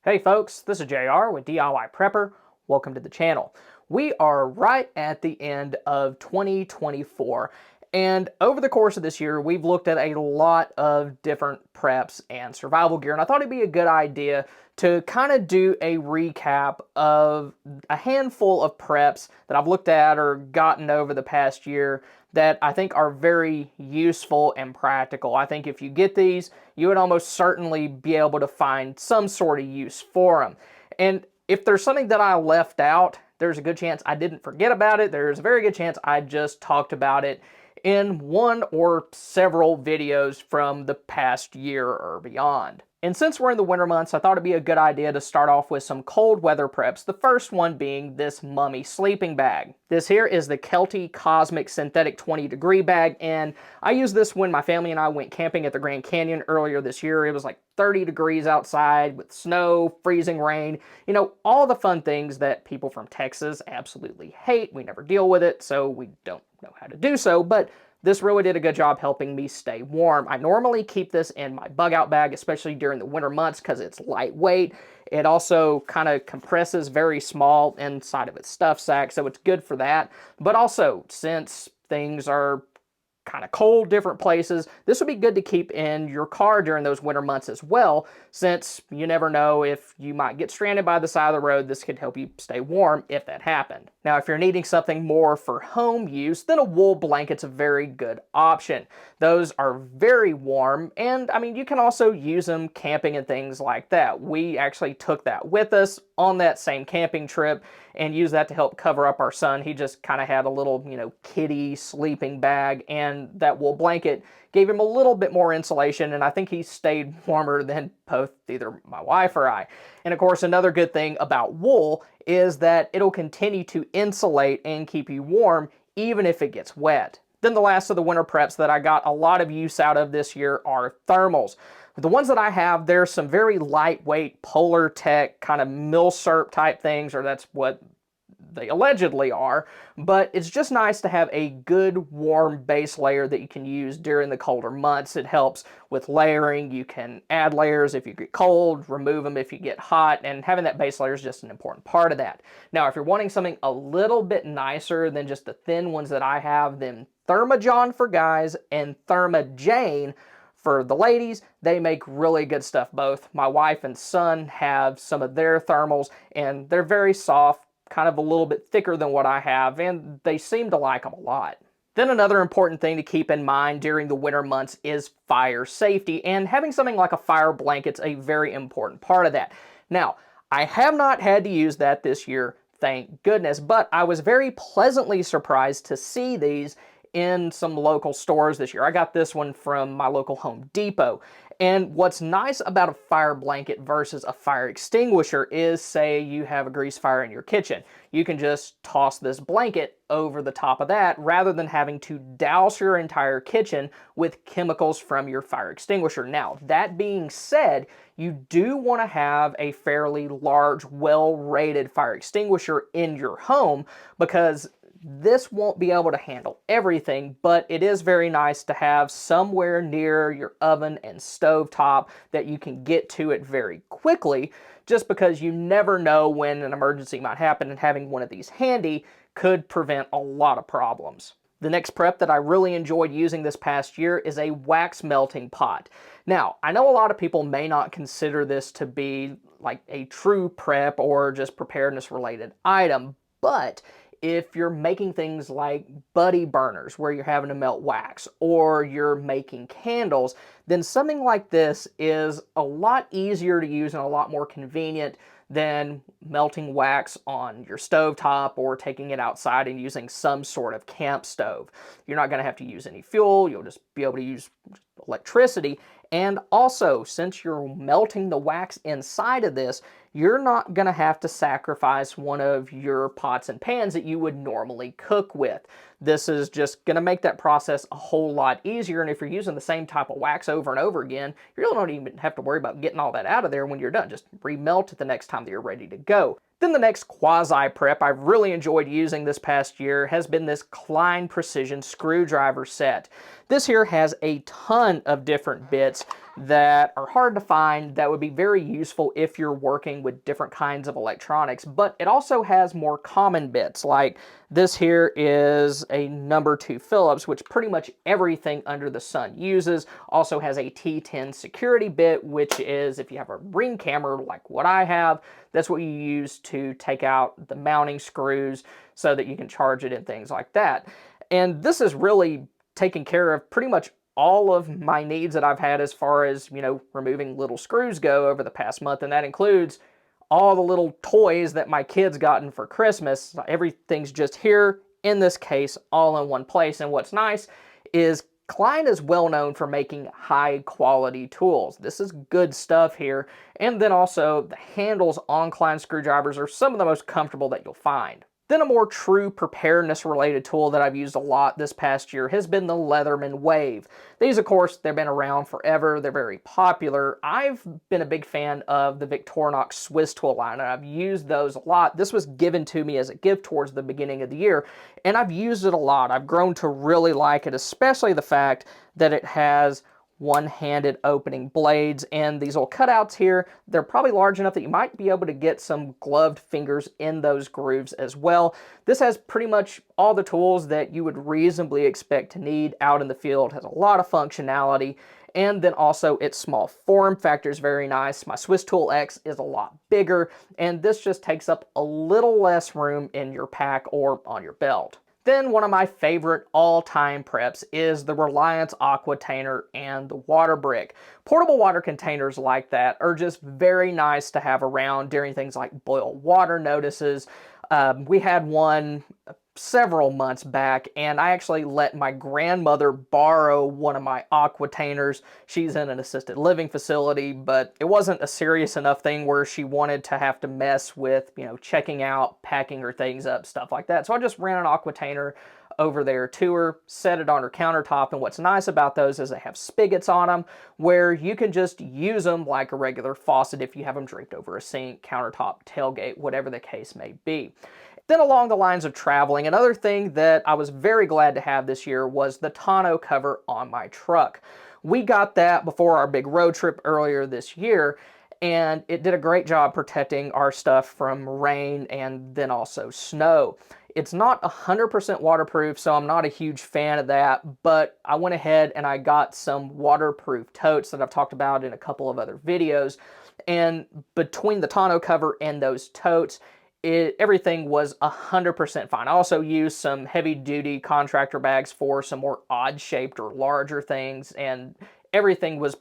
Hey folks, this is JR with DIY Prepper. Welcome to the channel. We are right at the end of 2024, and over the course of this year, we've looked at a lot of different preps and survival gear, and I thought it'd be a good idea to kind of do a recap of a handful of preps that I've looked at or gotten over the past year that I think are very useful and practical. I think if you get these, you would almost certainly be able to find some sort of use for them. And if there's something that I left out, there's a good chance I didn't forget about it. There's a very good chance I just talked about it in one or several videos from the past year or beyond. And since we're in the winter months, I thought it'd be a good idea to start off with some cold weather preps, the first one being this Mummy sleeping bag. This here is the Kelty Cosmic Synthetic 20-degree bag, and I used this when my family and I went camping at the Grand Canyon earlier this year. It was like 30 degrees outside with snow, freezing rain, you know, all the fun things that people from Texas absolutely hate. We never deal with it, so we don't know how to do so, but this really did a good job helping me stay warm. I normally keep this in my bug out bag, especially during the winter months because it's lightweight. It also kind of compresses very small inside of its stuff sack, so it's good for that. But also, since things are kind of cold, different places, this would be good to keep in your car during those winter months as well, since you never know if you might get stranded by the side of the road. This could help you stay warm if that happened. Now, if you're needing something more for home use, then a wool blanket's a very good option. Those are very warm, and I mean, you can also use them camping and things like that. We actually took that with us on that same camping trip and used that to help cover up our son. He just kind of had a little, kiddie sleeping bag, and that wool blanket gave him a little bit more insulation, and I think he stayed warmer than both either my wife or I. And of course, another good thing about wool is that it'll continue to insulate and keep you warm even if it gets wet. Then the last of the winter preps that I got a lot of use out of this year are thermals. The ones that I have, there's some very lightweight Polar Tech kind of milsurp type things, or that's what they allegedly are, but it's just nice to have a good warm base layer that you can use during the colder months. It helps with layering. You can add layers if you get cold, remove them if you get hot, and having that base layer is just an important part of that. Now, if you're wanting something a little bit nicer than just the thin ones that I have, then Thermajon for guys and Thermajane for the ladies, they make really good stuff both. My wife and son have some of their thermals, and they're very soft, kind of a little bit thicker than what I have, and they seem to like them a lot. Then another important thing to keep in mind during the winter months is fire safety, and having something like a fire blanket's a very important part of that. Now, I have not had to use that this year, thank goodness, but I was very pleasantly surprised to see these in some local stores this year. I got this one from my local Home Depot. And what's nice about a fire blanket versus a fire extinguisher is, say you have a grease fire in your kitchen. You can just toss this blanket over the top of that rather than having to douse your entire kitchen with chemicals from your fire extinguisher. Now, that being said, you do want to have a fairly large, well-rated fire extinguisher in your home, because this won't be able to handle everything, but it is very nice to have somewhere near your oven and stovetop that you can get to it very quickly, just because you never know when an emergency might happen, and having one of these handy could prevent a lot of problems. The next prep that I really enjoyed using this past year is a wax melting pot. Now, I know a lot of people may not consider this to be like a true prep or just preparedness related item, but if you're making things like buddy burners where you're having to melt wax, or you're making candles, then something like this is a lot easier to use and a lot more convenient than melting wax on your stovetop or taking it outside and using some sort of camp stove. You're not going to have to use any fuel. You'll just be able to use electricity. And also, since you're melting the wax inside of this, you're not going to have to sacrifice one of your pots and pans that you would normally cook with. This is just going to make that process a whole lot easier, and if you're using the same type of wax over and over again, you really don't even have to worry about getting all that out of there when you're done. Just remelt it the next time that you're ready to go. Then the next quasi prep I've really enjoyed using this past year has been this Klein Precision screwdriver set. This here has a ton of different bits that are hard to find that would be very useful if you're working with different kinds of electronics. But it also has more common bits, like this here is a number 2 Phillips, which pretty much everything under the sun uses. Also has a T10 security bit, which is, if you have a Ring camera like what I have, that's what you use to take out the mounting screws so that you can charge it and things like that. And this is really taking care of pretty much all of my needs that I've had as far as, removing little screws go over the past month. And that includes all the little toys that my kids gotten for Christmas. Everything's just here in this case, all in one place. And what's nice is Klein is well known for making high quality tools. This is good stuff here. And then also the handles on Klein screwdrivers are some of the most comfortable that you'll find. Then a more true preparedness related tool that I've used a lot this past year has been the Leatherman Wave. These, of course, they've been around forever. They're very popular. I've been a big fan of the Victorinox Swiss tool line, and I've used those a lot. This was given to me as a gift towards the beginning of the year, and I've used it a lot. I've grown to really like it, especially the fact that it has one-handed opening blades, and these little cutouts here, they're probably large enough that you might be able to get some gloved fingers in those grooves as well. This has pretty much all the tools that you would reasonably expect to need out in the field. It has a lot of functionality, and then also its small form factor is very nice. My Swiss Tool X is a lot bigger, and this just takes up a little less room in your pack or on your belt. Then one of my favorite all-time preps is the Reliance Aquatainer and the Waterbrick. Portable water containers like that are just very nice to have around during things like boil water notices. We had one several months back, and I actually let my grandmother borrow one of my Aquatainers. She's in an assisted living facility, but it wasn't a serious enough thing where she wanted to have to mess with, checking out, packing her things up, stuff like that. So I just ran an Aquatainer over there to her, set it on her countertop, and what's nice about those is they have spigots on them where you can just use them like a regular faucet if you have them draped over a sink, countertop, tailgate, whatever the case may be. Then along the lines of traveling, another thing that I was very glad to have this year was the tonneau cover on my truck. We got that before our big road trip earlier this year, and it did a great job protecting our stuff from rain and then also snow. It's not 100% waterproof, so I'm not a huge fan of that, but I went ahead and I got some waterproof totes that I've talked about in a couple of other videos, and between the tonneau cover and those totes, everything was 100% fine. I also used some heavy-duty contractor bags for some more odd-shaped or larger things, and everything was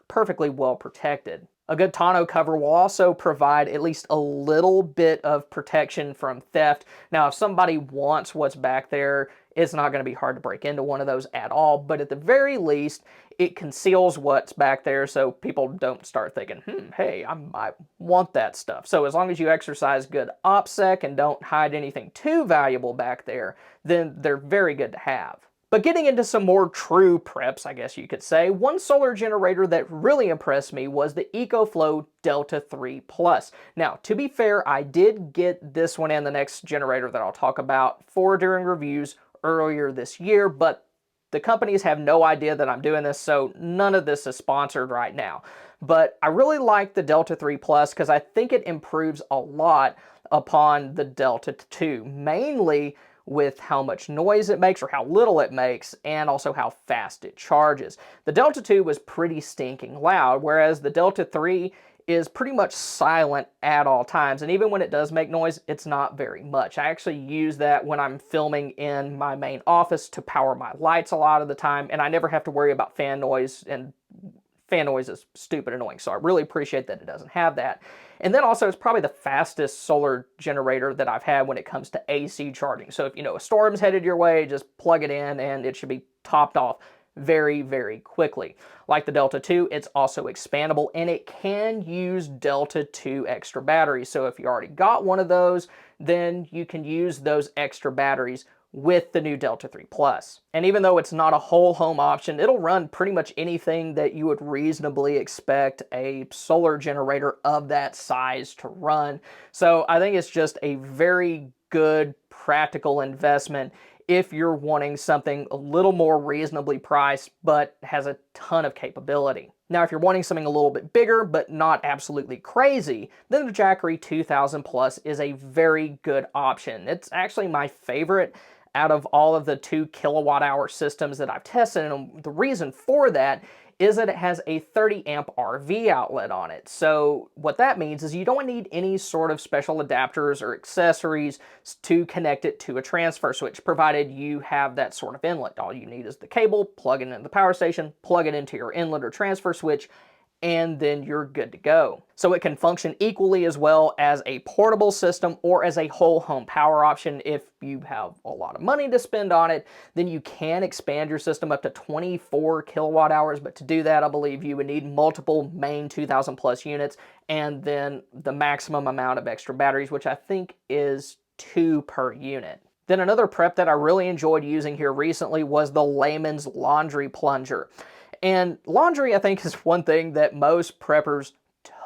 perfectly well protected. A good tonneau cover will also provide at least a little bit of protection from theft. Now, if somebody wants what's back there, it's not going to be hard to break into one of those at all, but at the very least, it conceals what's back there so people don't start thinking, hey, I might want that stuff. So as long as you exercise good OPSEC and don't hide anything too valuable back there, then they're very good to have. But getting into some more true preps, I guess you could say, one solar generator that really impressed me was the EcoFlow Delta 3 Plus. Now, to be fair, I did get this one and the next generator that I'll talk about for during reviews earlier this year, but the companies have no idea that I'm doing this, so none of this is sponsored right now. But I really like the Delta 3 Plus because I think it improves a lot upon the Delta 2, mainly with how much noise it makes or how little it makes, and also how fast it charges. The Delta 2 was pretty stinking loud, whereas the Delta 3 is pretty much silent at all times, and even when it does make noise, it's not very much. I actually use that when I'm filming in my main office to power my lights a lot of the time, and I never have to worry about fan noise, and fan noise is stupid annoying, so I really appreciate that it doesn't have that. And then also, it's probably the fastest solar generator that I've had when it comes to AC charging. So if a storm's headed your way, just plug it in and it should be topped off very, very quickly. Like the Delta 2, it's also expandable and it can use Delta 2 extra batteries. So if you already got one of those, then you can use those extra batteries with the new Delta 3 Plus. And even though it's not a whole home option, it'll run pretty much anything that you would reasonably expect a solar generator of that size to run. So I think it's just a very good practical investment if you're wanting something a little more reasonably priced but has a ton of capability. Now, if you're wanting something a little bit bigger, but not absolutely crazy, then the Jackery 2000 Plus is a very good option. It's actually my favorite out of all of the 2 kilowatt hour systems that I've tested, and the reason for that is that it has a 30 amp RV outlet on it. So what that means is you don't need any sort of special adapters or accessories to connect it to a transfer switch, provided you have that sort of inlet. All you need is the cable, plug it into the power station, plug it into your inlet or transfer switch, and then you're good to go. So it can function equally as well as a portable system or as a whole home power option. If you have a lot of money to spend on it, then you can expand your system up to 24 kilowatt hours, but to do that, I believe you would need multiple main 2000 plus units and then the maximum amount of extra batteries, which I think is 2 per unit. Then another prep that I really enjoyed using here recently was the Layman's Laundry Plunger. And laundry, I think, is one thing that most preppers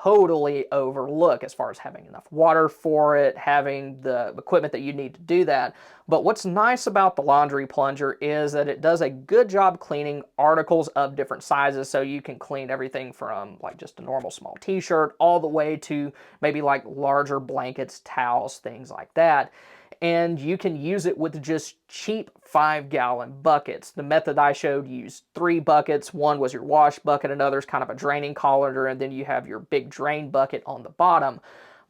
totally overlook as far as having enough water for it, having the equipment that you need to do that. But what's nice about the laundry plunger is that it does a good job cleaning articles of different sizes. So you can clean everything from like just a normal small t-shirt all the way to maybe like larger blankets, towels, things like that. And you can use it with just cheap 5-gallon buckets. The method I showed used 3 buckets. One was your wash bucket, another is kind of a draining colander, and then you have your big drain bucket on the bottom.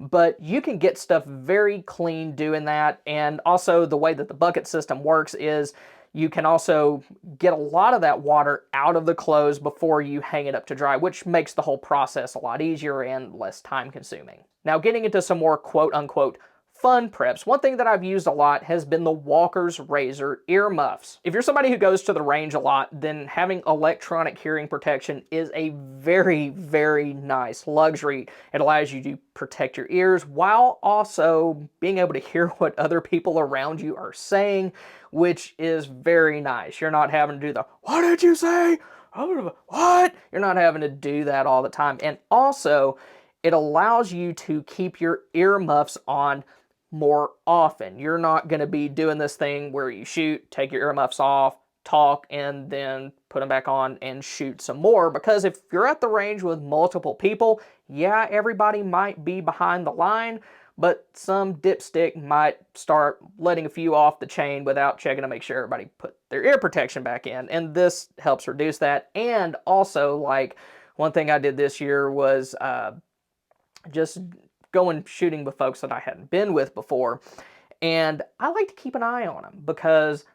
But you can get stuff very clean doing that, and also the way that the bucket system works is you can also get a lot of that water out of the clothes before you hang it up to dry, which makes the whole process a lot easier and less time consuming. Now, getting into some more quote-unquote fun preps, one thing that I've used a lot has been the Walker's Razor earmuffs. If you're somebody who goes to the range a lot, then having electronic hearing protection is a very, very nice luxury. It allows you to protect your ears while also being able to hear what other people around you are saying, which is very nice. You're not having to do the, "What did you say? What?" You're not having to do that all the time. And also, it allows you to keep your earmuffs on more often. You're not going to be doing this thing where you shoot, take your earmuffs off, talk, and then put them back on and shoot some more. Because if you're at the range with multiple people, yeah, everybody might be behind the line, but some dipstick might start letting a few off the chain without checking to make sure everybody put their ear protection back in. And this helps reduce that. And also, like, one thing I did this year was just going shooting with folks that I hadn't been with before. And I like to keep an eye on them because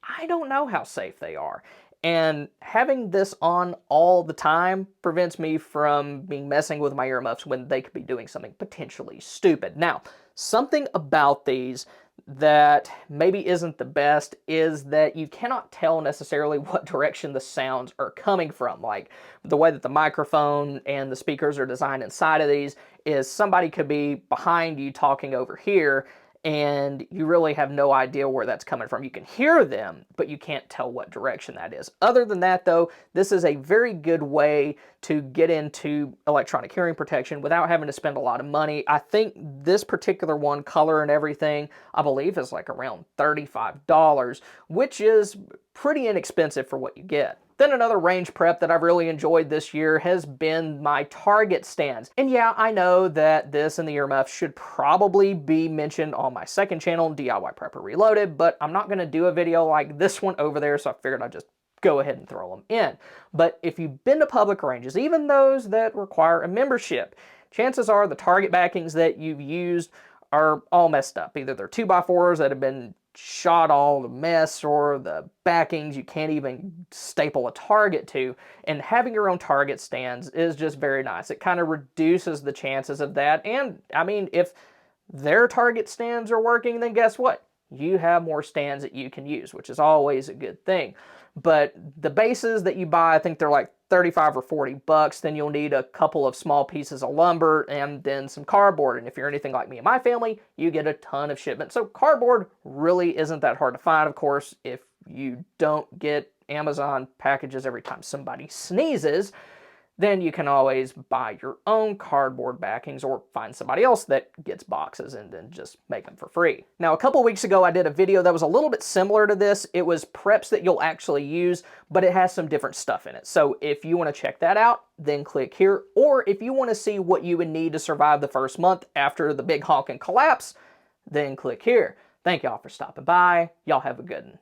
I don't know how safe they are. And having this on all the time prevents me from being messing with my earmuffs when they could be doing something potentially stupid. Now, something about these that maybe isn't the best is that you cannot tell necessarily what direction the sounds are coming from. Like the way that the microphone and the speakers are designed inside of these is somebody could be behind you talking over here and you really have no idea where that's coming from. You can hear them, but you can't tell what direction that is. Other than that, though, this is a very good way to get into electronic hearing protection without having to spend a lot of money. I think this particular one, color and everything, I believe is like around $35, which is pretty inexpensive for what you get. Then another range prep that I've really enjoyed this year has been my target stands. And yeah, I know that this and the earmuffs should probably be mentioned on my second channel, DIY Prepper Reloaded, but I'm not going to do a video like this one over there, so I figured I'd just go ahead and throw them in. But if you've been to public ranges, even those that require a membership, chances are the target backings that you've used are all messed up. Either they're 2x4s that have been shot all to mess, or the backings you can't even staple a target to. And having your own target stands is just very nice. It kind of reduces the chances of that. And I mean, if their target stands are working, then guess what? You have more stands that you can use, which is always a good thing. But the bases that you buy, I think they're like 35 or 40 bucks. Then you'll need a couple of small pieces of lumber and then some cardboard. And if you're anything like me and my family, you get a ton of shipment. So cardboard really isn't that hard to find. Of course, if you don't get Amazon packages every time somebody sneezes, then you can always buy your own cardboard backings or find somebody else that gets boxes and then just make them for free. Now, a couple weeks ago, I did a video that was a little bit similar to this. It was preps that you'll actually use, but it has some different stuff in it. So if you want to check that out, then click here. Or if you want to see what you would need to survive the first month after the big honking collapse, then click here. Thank y'all for stopping by. Y'all have a good one.